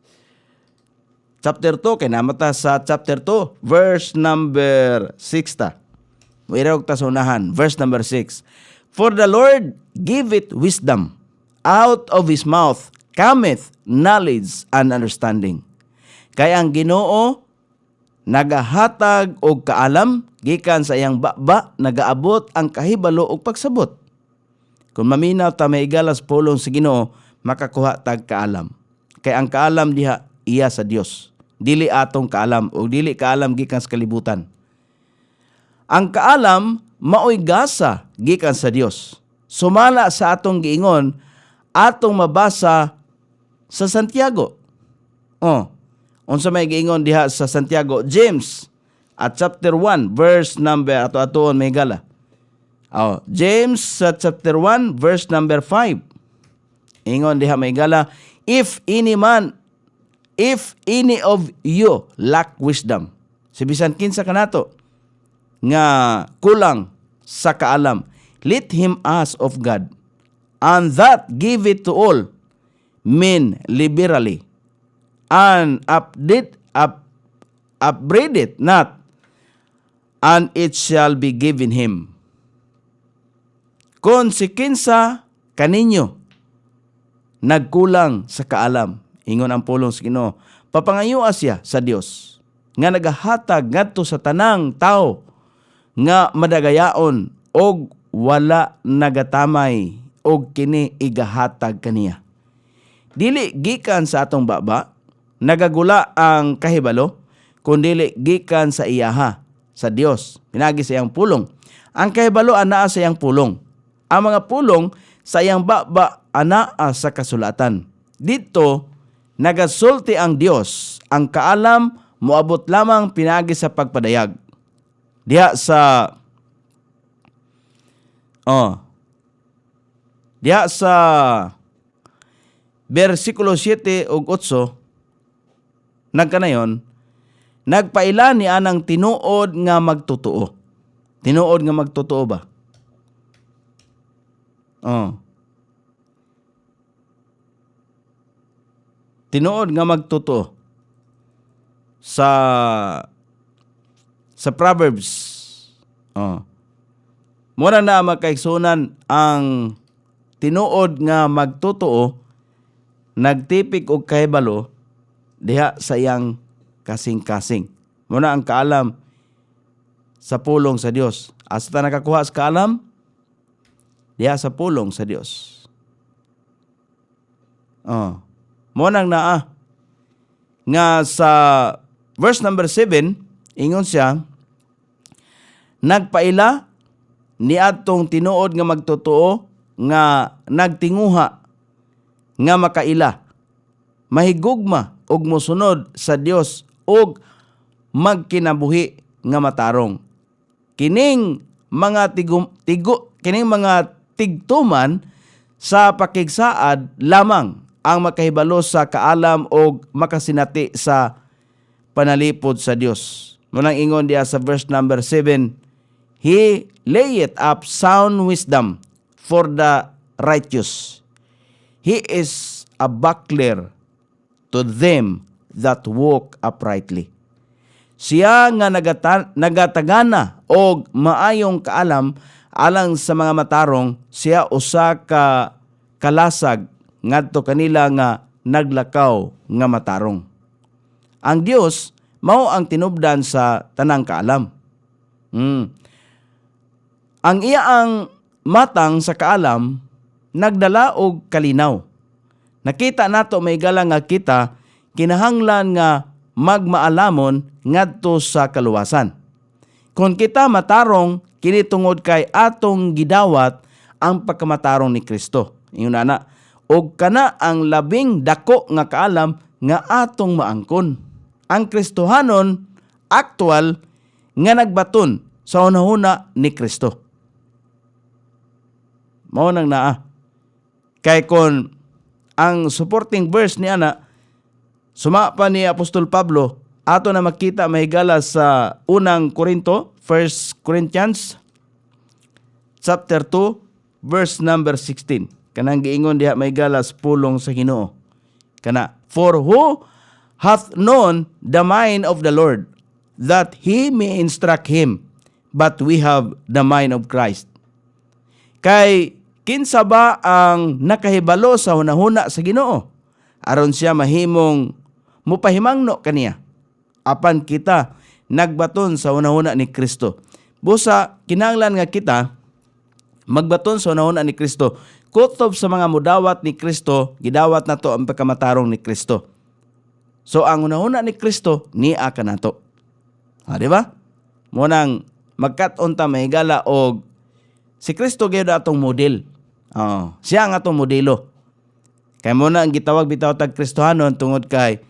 S1: chapter 2, kay namata sa chapter 2, verse number 6 ta. Wirog ta sa unahan, verse number 6. For the Lord giveth wisdom, out of His mouth cometh knowledge and understanding. Kay ang Ginoo nagahatag og kaalam, gikan sa iyang baba nagaabot ang kahibalo og pagsabot. Kung maminaw ta may igalas pulong sa Ginoo, makakuha tag kaalam. Kay ang kaalam diha iya sa Dios. Dili atong kaalam o dili kaalam gikan sa kalibutan. Ang kaalam maoy gasa gikan sa Dios. Sumala sa atong giingon, atong mabasa sa Santiago. Unsa may giingon diha sa Santiago, James at chapter 1 verse number ato-atoon may gala. James chapter 1 verse number 5. Ingon diha may gala, if any man if any of you lack wisdom, si bisan kinsa kanato nga kulang sa kaalam, let him ask of God, and that give it to all men liberally, and upbraid it not, and it shall be given him. Kung si kinsa kaninyo nagkulang sa kaalam, ingon ang pulong sa Ginoo, papangayua siya sa Dios nga nagahatag ngadto sa tanang tao nga madagayaon og wala nagatamay og kini igahatag kaniya. Dili gikan sa atong baba nagagula ang kahibalo, kundi gikan sa iyaha, sa Dios, pinagi sa iyang pulong. Ang kahibalo anaa sa iyang pulong. Ang mga pulong sa iyang baba anaa sa kasulatan. Dito nagasulti ang Dios, ang kaalam moabot lamang pinagi sa pagpadayag. Diha sa versikulo 7 ug 8 nagkanayon, nagpaila ni anang tinuod nga magtotoo. Tinuod nga magtotoo ba? Tinuod nga magtotoo sa Proverbs. Mura na makaigsunan ang tinuod nga magtotoo, nagtipik og kahibalo diha sa iyang kasing-kasing. Muna ang kaalam sa pulong sa Dios. Asa ta nakakuha sa kaalam? Diha sa pulong sa Dios. Muna naa nga sa verse number 7, ingon siya, nagpaila ni atong tinuod nga magtotoo nga nagtinguha nga makaila, mahigugma og mosunod sa Dios og magkinabuhi nga matarong. Kining mga kining mga tigtuman sa pakigsaad lamang ang makahibalo sa kaalam og makasinati sa panalipod sa Dios. Munang ingon diya sa verse number 7, He layeth up sound wisdom for the righteous. He is a buckler to them that walk uprightly. Siya nga nagatagana og maayong kaalam alang sa mga matarong, siya usa ka kalasag ngadto kanila nga naglakaw nga matarong. Ang Dios mao ang tinubdan sa tanang kaalam. Ang iyaang matang sa kaalam nagdala og kalinaw. Nakita nato may gala nga kita kinahanglan nga magmaalamon ngadto sa kaluwasan. Kung kita matarong, kini tungod kay atong gidawat ang pagkamatarong ni Kristo. Ingon ana, og kana ang labing dako nga kaalam nga atong maangkon. Ang Kristohanon aktual nga nagbaton sa hunahuna ni Kristo. Mao nang naa. Kay kon ang supporting verse ni ana suma pa ni Apostol Pablo, ato na makita mahigala sa unang Korinto, 1 Corinthians chapter 2 verse number 16. Kanang giingon diha mahigala sa pulong sa Ginoo. Kana, for who hath known the mind of the Lord, that he may instruct him, but we have the mind of Christ. Kay kinsa ba ang nakahibalo sa hunahuna sa Ginoo aron siya mahimong mupahimangno kaniya apan kita nagbaton sa hunahuna ni Kristo. Busa kinahanglan nga kita magbaton sa hunahuna ni Kristo. Kutob sa mga mudawat ni Kristo, gidawat nato ang pagkamatarong ni Kristo. So ang hunahuna ni Kristo niya ka nato. Di ba? Munang magkat-on ta mahigala og si Kristo gyud atong model. Siya ang atong modelo. Kay muna ang gitawag bitaw tag Kristohanon tungod kay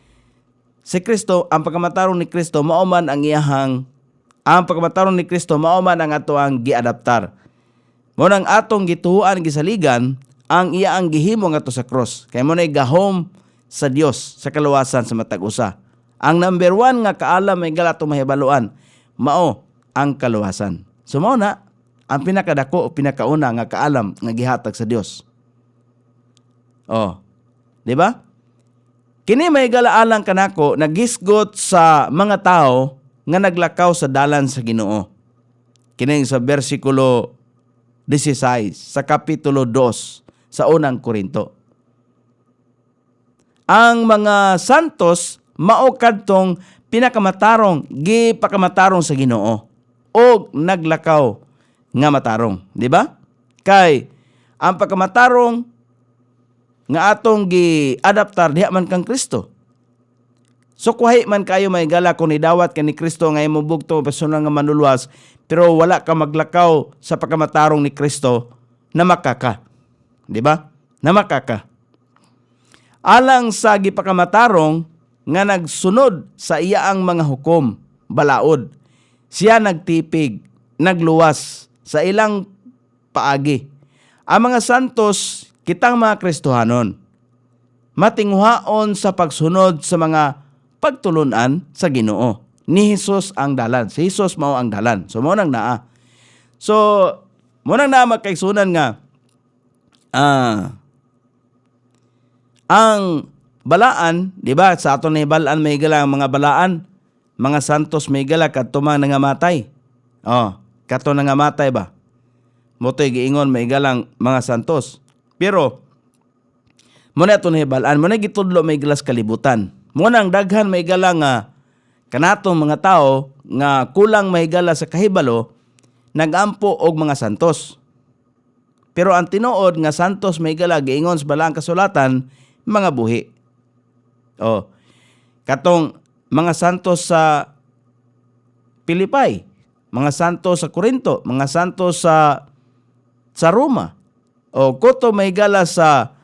S1: si Kristo, ang pagkamatarong ni Kristo mao man ang pagkamatarong ni Kristo mao man ang ato ang giadaptar. Muna ang atong gituhuan gisaligan ang iya ang gihimo nga to sa cross. Kay mo na gahom sa Dios sa kaluwasan sa matag usa. Ang number one nga kaalam may gala itong mahibaluan, mao ang kaluwasan. So mao na ang pinakadako o pinakauna nga kaalam nga gihatag sa Dios. Di ba? Kini may galaalang kanako nagisgot sa mga tao nga naglakaw sa dalan sa Ginoo. Kini sa bersikulo 16 sa kapitulo 2 sa unang Korinto. Ang mga santos mao kadtong pinakamatarong gipakamatarong sa Ginoo o naglakaw nga matarong, di ba? Kay ang pagkamatarong nga atong gi-adaptar diha man kang Kristo. So kuhay man kayo may gala kung nidawat ka ni Kristo nga imong bugto personal nga manluluwas, pero wala ka maglakaw sa pagkamatarong ni Kristo, namaka ka. Di ba? Namaka ka. Alang sa gipakamatarong nga nagsunod sa iyaang mga hukom, balaod, siya nagtipig, nagluwas sa ilang paagi. Ang mga santos, kitang mga Kristohanon, matinghuhaon sa pagsunod sa mga pagtulunan sa Ginoo. Ni Jesus ang dalan. Si Jesus mao ang dalan. So, mo nang naa. So, mo nang naa magkaigsunan nga, ang balaan, di ba, sa aton na balaan may gala ang mga balaan, mga santos may gala kadto man nangamatay. Kadto nangamatay ba? Motoy giingon may galang mga santos. Pero mo na ito nahibalaan, mo na gitudlo may galas kalibutan. Mo nang daghan may gala nga kanatong mga tao nga kulang may gala sa kahibalo, nagampo og mga santos. Pero ang tinuod nga santos may gala giingon sa balaang kasulatan, mga buhi. Katong mga santos sa Pilipay, mga santos sa Corinto, mga santos sa Roma. Kuto may gala sa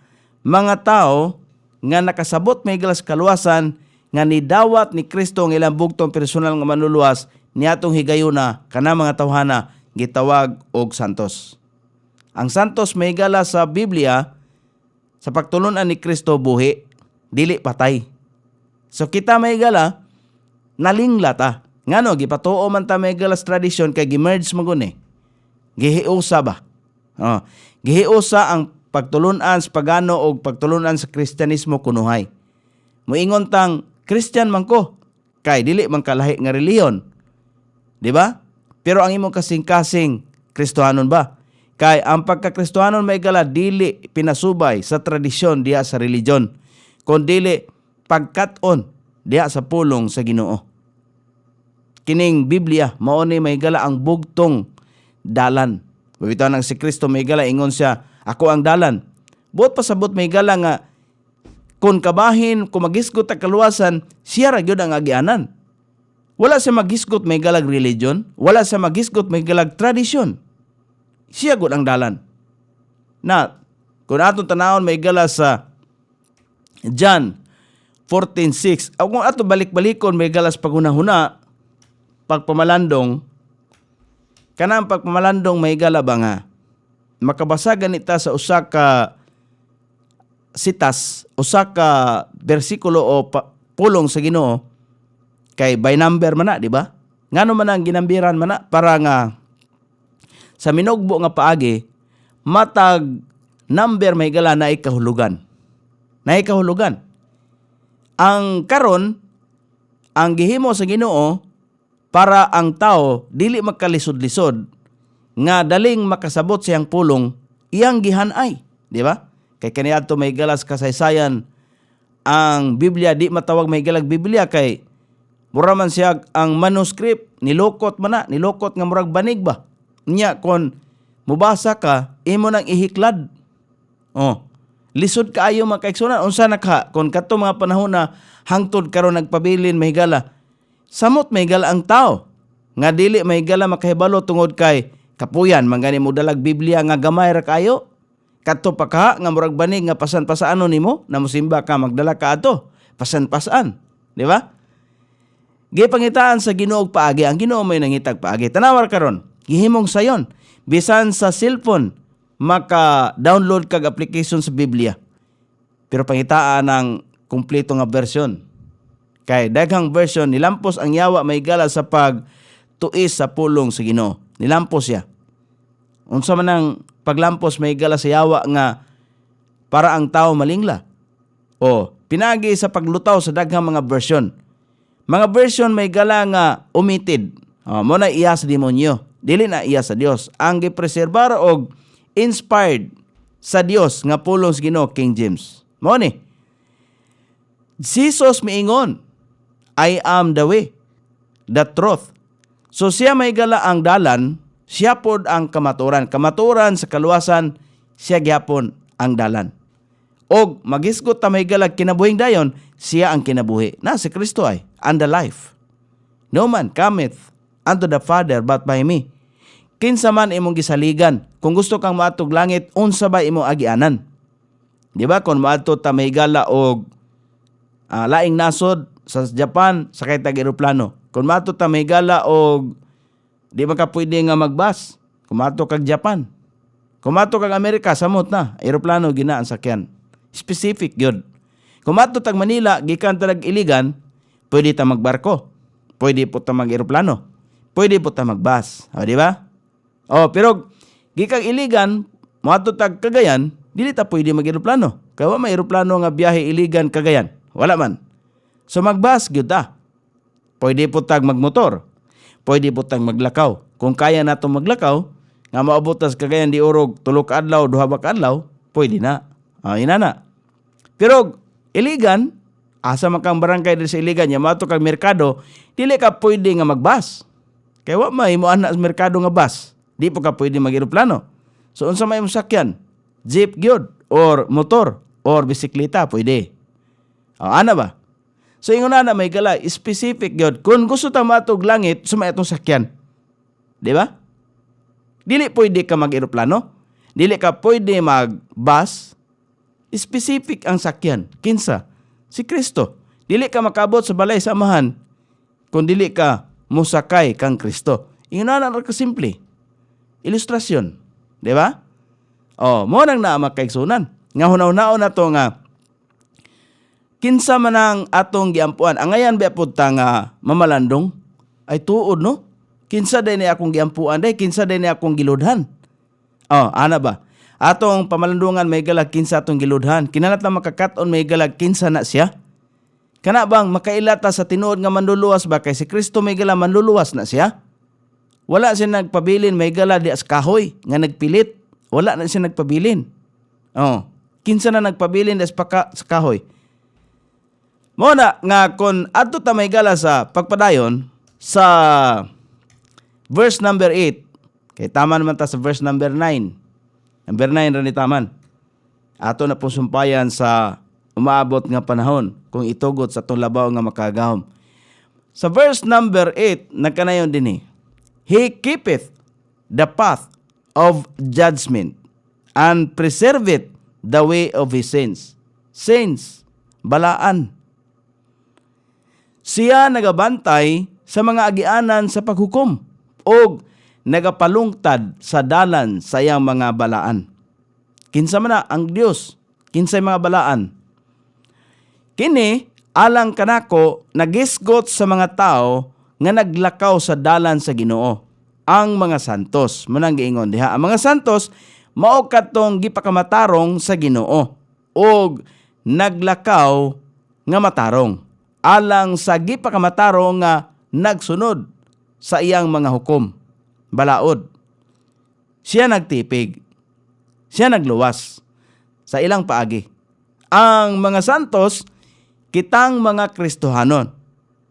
S1: mga tao nga nakasabot may gala sa kaluwasan nga nidawat ni Kristo ang ilang bugtong personal nga manluluwas niatong higayuna kana mga tawhana gitawag og santos. Ang santos may gala sa Biblia sa pagtulunan ni Kristo buhi, dili patay. So kita may gala nalingla ta. Ngano gipatuo man ta may gala sa tradisyon kay gimerge maguni. Gihiusa ba? Gihiusa ang pagtulunan sa pagano o pagtulunan sa Kristyanismo kunuhay. Muingon tang Christian man ko, kay dili man kalahi nga reliyon. Di ba? Pero ang imong kasing-kasing Kristohanon ba? Kay ang pagka-Kristohanon may gala dili pinasubay sa tradisyon diha sa religion, kundi pagkat-on diha sa pulong sa Ginoo. Kining Biblia mao ni may gala ang bugtong dalan. Bitaw nang si Kristo may gala ingon siya, ako ang dalan. Buot pasabot may gala nga kung kabahin, kung magisgot ang kaluwasan, siya ra gyud ang agianan. Wala siya magisgot may galag religion, wala siya magisgot may galag tradisyon. Siya gud ang dalan. Na kung atong tanawon may gala sa John 14:6. Kung ato balik-balikon may gala sa paghuna-huna, pagpamalandong, kanang pagpamalandong may gala ba nga makabasagan ita sa usa ka sitas, usa ka bersikulo o pulong sa Ginoo kay by number man na, di ba? Ngano man ang ginambiran man na para nga sa minugbo nga paagi matag number may gala na ikahulugan. Na ikahulugan. Ang karon ang gihimo sa Ginoo para ang tao dili magkalisod-lisod nga daling makasabot siyang pulong iyang gihanay, di ba? Kay kaniadto may galas kasaysayan ang Biblia di matawag may galag Biblia kay mura man siya ang manuscript nilokot man na, nilokot nga murag banig ba? Nya kon mubasa ka imo nang ihiklad. Lisod kaayo makaigsunan unsa naka kon kadto mga panahon na hangtod karon nagpabilin mahigala. Samot mahigala ang tao nga dili mahigala makahibalo tungod kay kapuyan mangani mo dalag Biblia nga gamay ra kayo. Kadto pa ka nga murag banig nga pasan-pasaanon nimo na mosimba ka magdala ka ato. Pasan-pasaan, di ba? Gipangitaan sa Ginoo og paagi, ang Ginoo may nangitag paagi. Tanawar karon, gihimong sayon bisan sa cellphone maka-download kag application sa Biblia. Pero pangitaan ng kumpleto nga version. Kay daghang version nilampos ang yawa may gala sa pagtuis sa pulong sa Ginoo. Nilampos siya. Unsa man ang paglampos may gala sa yawa nga para ang tao malingla. O pinagi sa paglutaw sa daghang mga version. Mga version may gala nga omitted. Mo na iya sa demonyo. Dili na iya sa Dios. Ang gipreserbar og inspired sa Dios nga pulong sa Ginoo, King James. Mo ni. Jesus miingon, I am the way, the truth. So siya may gala ang dalan, siya pod ang kamaturan. Kamaturan sa kaluwasan, siya gyapon ang dalan. Og magisgot ta may galag kinabuhing dayon, siya ang kinabuhi. Na si Kristo ay, and the life. No man cometh unto the Father but by me. Kinsa man imong gisaligan, kung gusto kang maatog langit, unsa ba imong agianan? Di ba? Kung maadto ta may gala og laing nasod sa Japan, sakay tag eroplano. Kung maadto ta may gala og di ba ka pwede nga magbus? Kung maadto kag Japan. Kung maadto kag Amerika, samot na, eroplano gina ang sakyan. Specific yun. Kung maadto tag Manila, gikan tag Iligan, pwede ta magbarko. Pwede po ta mag-eroplano. Pwede po ta magbus. O, di ba? O, pero gikang Iligan, maadto tag Cagayan, dili ta pwede mag-eroplano. Kaya may eroplano nga biyahe Iligan, Cagayan. Wala man. So magbus gyud ta. Pwede po tag magmotor. Pwede po tag maglakaw. Kung kaya nato maglakaw, nga maabot sa Cagayan di Orog, 3 ka adlaw, 2 ka adlaw, pwede na. Ina na. Pero Iligan, asa man kang barangay diri sa Iligan, nya mato kag merkado, dili ka pwede nga magbus. Kaya wa may mo ana sa merkado nga bus. Di po ka pwede mag-eroplano. So unsa may sakyan? Jeep gyud or motor or bisikleta pwede. Ana ba? So ingon na may gala specific gyud. Kung gusto ta matog langit, sumay atong sakyan. Di ba? Dili pwede ka mag-eroplano. Dili ka pwede mag-bus. Specific ang sakyan. Kinsa? Si Kristo. Dili ka makabot sa balay samahan kung dili ka musakay kang Kristo. Ingon na ka simple. Ilustrasyon. Di ba? Mo nang naama kaigsunan. Nga hunaw-hunaw na to nga kinsa man ang atong giampuan. Ang ngayon ba po nga mamalandong ay tuod no? Kinsa day ni akong giampuan day, kinsa day ni akong giludhan. Ana ba? Atong pamalandungan may galag kinsa atong giludhan. Kinalat na makakaton may galag kinsa na siya. Kana bang makailata sa tinuod nga manluluwas ba kay si Kristo may gala manluluwas na siya? Wala siya nagpabilin may gala di as kahoy nga nagpilit. Wala na siya nagpabilin. Kinsa na nagpabilin di sa kahoy. Muna nga kung adto ta may gala sa pagpadayon sa verse number 8. Kay tama naman ta sa verse number 9. Number 9 rin taman. Ato na pong sumpayan sa umaabot nga panahon kung itugot sa itong labaw nga makagahom. Sa verse number 8, nagkanayon din He keepeth the path of judgment and preserveth the way of his saints. Saints, balaan. Siya nagabantay sa mga agianan sa paghukom o nagapalungtad sa dalan sa iyang mga balaan. Kinsa man na ang Dios, kinsay mga balaan. Kini alang kanako nagisgot sa mga tao nga naglakaw sa dalan sa Ginoo, ang mga santos. Munang giingon diha, ang mga santos mao katong gipakamatarong sa Ginoo og naglakaw nga matarong alang sa gipakamatarong nga nagsunod sa iyang mga hukom. Balaod. Siya nagtipig. Siya nagluwas sa ilang paagi. Ang mga santos, kitang mga Kristohanon,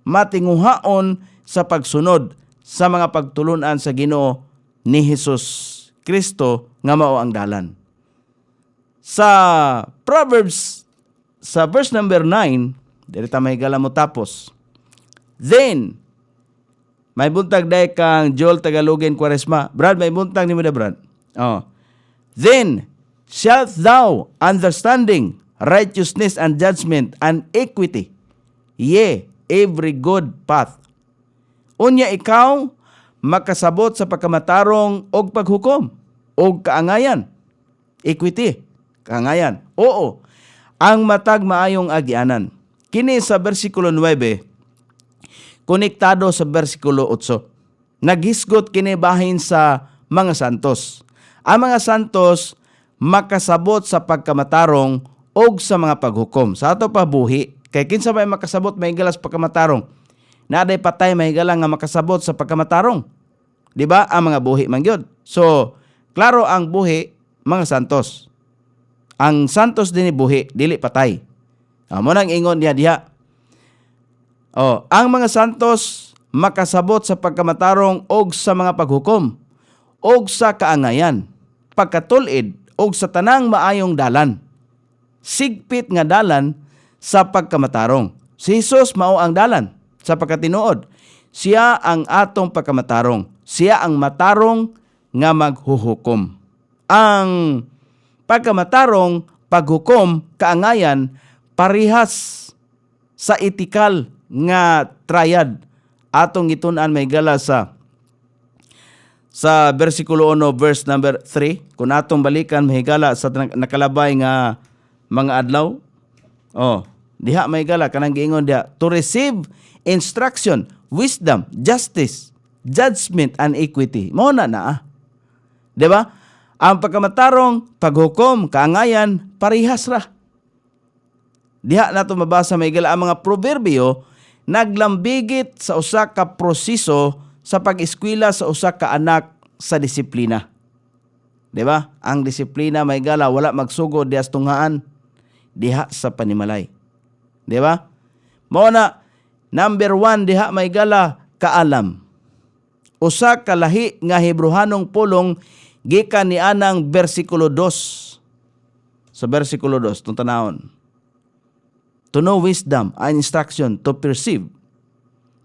S1: matinguhaon sa pagsunod sa mga pagtulunan sa Ginoo ni Hesus Kristo nga mao ang dalan. Sa Proverbs, sa verse number 9, dili ta may gala mo tapos. Then, may buntag day kang Joel Tagalogin Quaresma. Brad, may buntag ni mo na, Brad. Then shalt thou understanding, righteousness and judgment and equity, yea, every good path. Unya ikaw makasabot sa pagkamatarong og paghukom og kaangayan. Equity, kaangayan. Oo. ang matag maayong agyanan. Kini sa bersikulo 9, konektado sa bersikulo 8. Naghisgot kini bahin sa mga santos. Ang mga santos makasabot sa pagkamatarong og sa mga paghukom. Sa ato pa buhi, kay kinsa may makasabot mahigalas pagkamatarong. Naday patay mahigala nga makasabot sa pagkamatarong. Di ba? Ang mga buhi man gyud. So, klaro ang buhi mga santos. Ang santos din buhi, dili patay. Amo nang ingon diha. Ang mga santos makasabot sa pagkamatarong og sa mga paghukom og sa kaangayan, pagkatulid og sa tanang maayong dalan. Sigpit nga dalan sa pagkamatarong. Si Jesus mao ang dalan sa pagkatinuod. Siya ang atong pagkamatarong. Siya ang matarong nga maghuhukom. Ang pagkamatarong, paghukom, kaangayan, parihas sa etikal nga triad. Atong gitun-an may gala sa versikulo 1 verse number 3. Kung atong balikan mahigala sa nakalabay nga mga adlaw. Diha mahigala kanang giingon diha, to receive instruction, wisdom, justice, judgment, and equity. Mao na. Di ba? Ang pagkamatarong, paghukom, kaangayan, parihas ra. Diha nato mabasa mahigala ang mga proverbio naglambigit sa usa ka proseso sa pag-eskwela sa usa ka anak sa disiplina. Di ba? Ang disiplina mahigala wala magsugod diha sa tunghaan, diha sa panimalay. Di ba? Mao na number 1 diha mahigala kaalam. Usa ka lahi nga Hebrewanong pulong gikan ni anang bersikulo 2. Sa bersikulo 2 tong tanawon. To know wisdom and instruction to perceive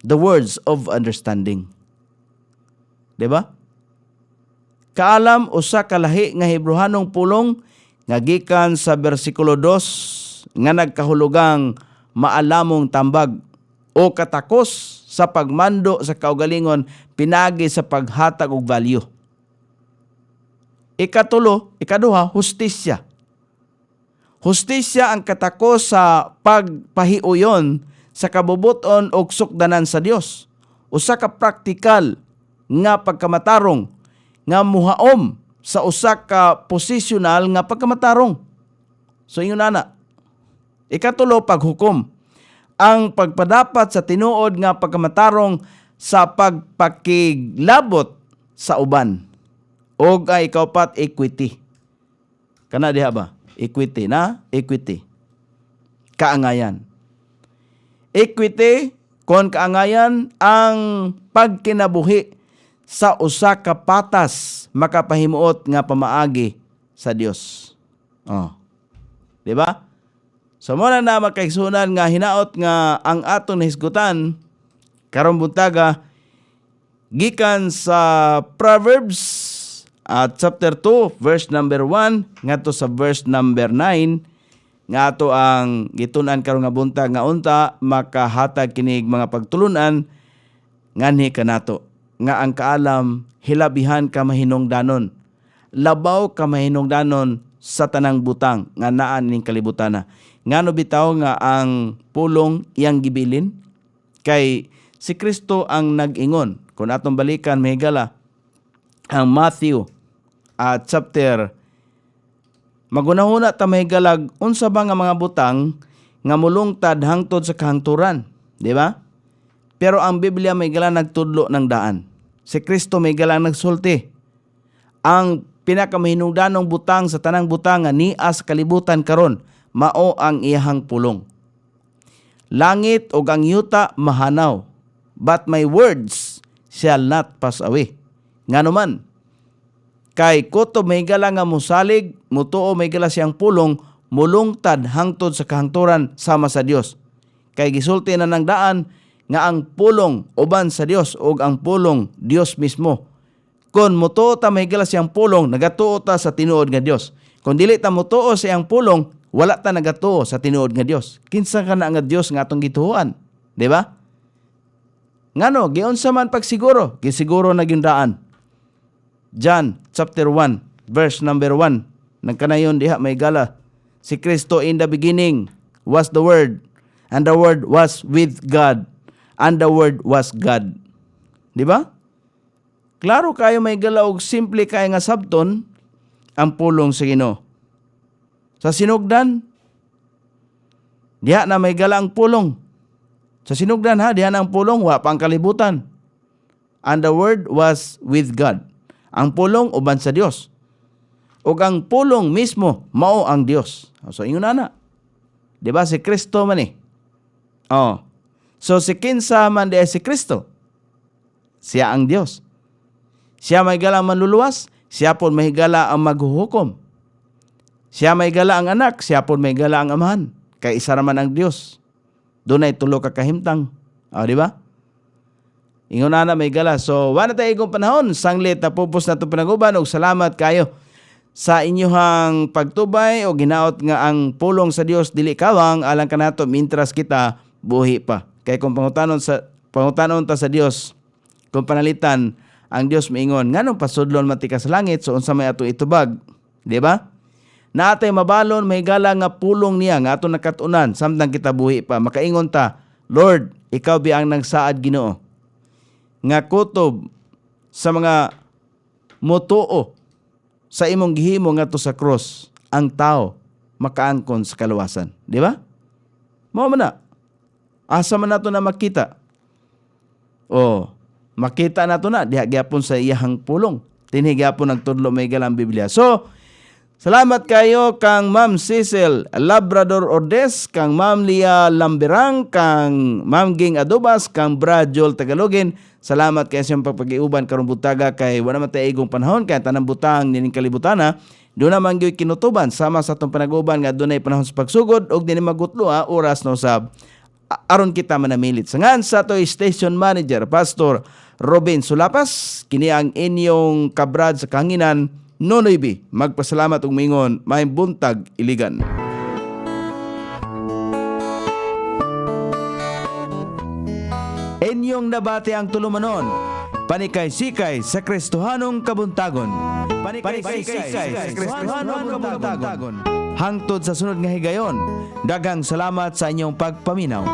S1: the words of understanding. Diba? Kaalam usa ka lahi nga Hebrewanong pulong nga gikan sa bersikulo 2 nga nagkahulugang maalamong tambag o katakos sa pagmando sa kaugalingon pinagi sa paghatag og value. Ikaduha, hustisya. Hustisya ang katakos sa pagpahiuyon sa kabubuton o sukdanan sa Dios. Usa ka praktikal nga pagkamatarong nga muhaom sa usa ka posisyonal nga pagkamatarong. So ingon ana. Ikatulo, paghukom. Ang pagpadapat sa tinuod nga pagkamatarong sa pagpakiglabot sa uban. O ay ikaupat, equity. Kana diha ba? Equity na? Equity. Kaangayan. Equity, kon kaangayan, ang pagkinabuhi sa usa ka patas makapahimuot nga pamaagi sa Dios. Di ba? So muna na makaigsunan nga hinaot nga ang aton hisgutan karong buntaga gikan sa Proverbs chapter 2 verse number 1 ngadto sa verse number 9 nga ato ang gitun-an karon nga buntag nga unta makahatag kinig mga pagtulunan nganhi kanato nga ang kaalam hilabihan ka mahinungdanon, labaw ka mahinungdanon sa tanang butang nga naa ning kalibutana. Ngano bitaw nga ang pulong iyang gibilin kay si Kristo ang nag-ingon. Kung atong balikan mahigala ang Matthew chapter magunahuna ta mahigalag unsa ba nga mga butang nga mulungtad hangtod sa kahangturan, di ba? Pero ang Biblia mahigala nagtudlo ng daan. Si Kristo mahigala nagsulti. Ang pinakamahinungdanong butang sa tanang butang nga niya sa kalibutan karon mao ang iyahang pulong. Langit ug ang yuta mahanaw, but my words shall not pass away. Ngano man, kay kutob mahigala nga musalig, mutuo mahigala siyang pulong, mulungtad hangtod sa kahangturan sama sa Dios. Kay gisulti na ng daan nga ang pulong uban sa Dios ug ang pulong Dios mismo. Kung mutuo ta mahigala siyang pulong, nagatuo ta sa tinuod nga Dios. Kung dili ta mutuo sa iyang pulong, wala ta nagatuo sa tinuod nga Dios. Kinsa ka na nga Dios nga atong gituohan, di ba? Ngano, giunsa man pagsiguro, gisiguro na gyud-daan. John chapter 1 verse number 1. Nagkanayon diha may gala Si Kristo, in the beginning was the Word, and the Word was with God, and the Word was God. Di ba? Klaro kayo may galaog, simple kayo nga sabton, ang pulong sa Ginoo. Sa sinugdan, diha na may gala ang pulong. Sa sinugdan ha, diha na ang pulong, wa pang kalibutan. And the Word was with God. Ang pulong uban sa Dios. O ang pulong mismo, mao ang Dios. So, ingon na. Diba? Si Kristo man eh. Oh. So, si kinsa man di si Kristo. Siya ang Dios. Siya may gala ang manluluwas. Siya po may gala ang maghuhukom. Siya may gala ang anak. Siya po may gala ang amahan. Kay isa raman ang Dios. Doon ay tulo ka kahimtang. Oh, diba? Ingon na may gala. So, wala tayo ikong panahon. Sanglit na pupos na ito pinaguban. O salamat kayo sa inyong pagtubay o ginaot nga ang pulong sa Dios dili kawang alang kanato mintras kita buhi pa. Kay kung pangutanon ta sa Dios, kung panalitan ang Dios miingon nganong pasudlon matika sa langit so unsa may ato itubag, di ba? Naatay mabalon may gala nga pulong niya nga ato nakatunan samtang kita buhi pa. Makaingon ta, Lord, ikaw bi ang nagsaad Ginoo nga kutob sa mga motuo sa imong gihimo ngadto sa cross, ang tao makaangkon sa kaluwasan. Di ba? Mao man na. Asa man nato na makita? Makita nato na diha gyapon sa iyahang pulong. Dinhi gyapon nagtudlo may galang Biblia. So, salamat kayo kang Ma'am Cecil Labrador Ordes, kang Ma'am Lia Lamberang, kang Ma'am Ging Adobas, kang Brad Joel Tagalogin. Salamat kayo sa iyong pagpag-iuban karong butaga kay wala man tayo igong panahon kaya tanang butang nining kalibutana. Doon naman gyoy kinutuban sama sa atong panag-uban nga dunay panahon sa pagsugod og dinhi magutlo oras na usab aron kita manamilit. Sangan sa ato station manager Pastor Robin Sulapas, kini ang inyong kabrad sa kahanginan Nonoy B. Magpasalamat og mingon maayong buntag Iligan. Inyong nabati ang tulumanon, panikay-sikay sa Kristohanong kabuntagon. Panikay-sikay sa Kristohanong kabuntagon. Hangtod sa sunod nga higayon, daghang salamat sa inyong pagpaminaw.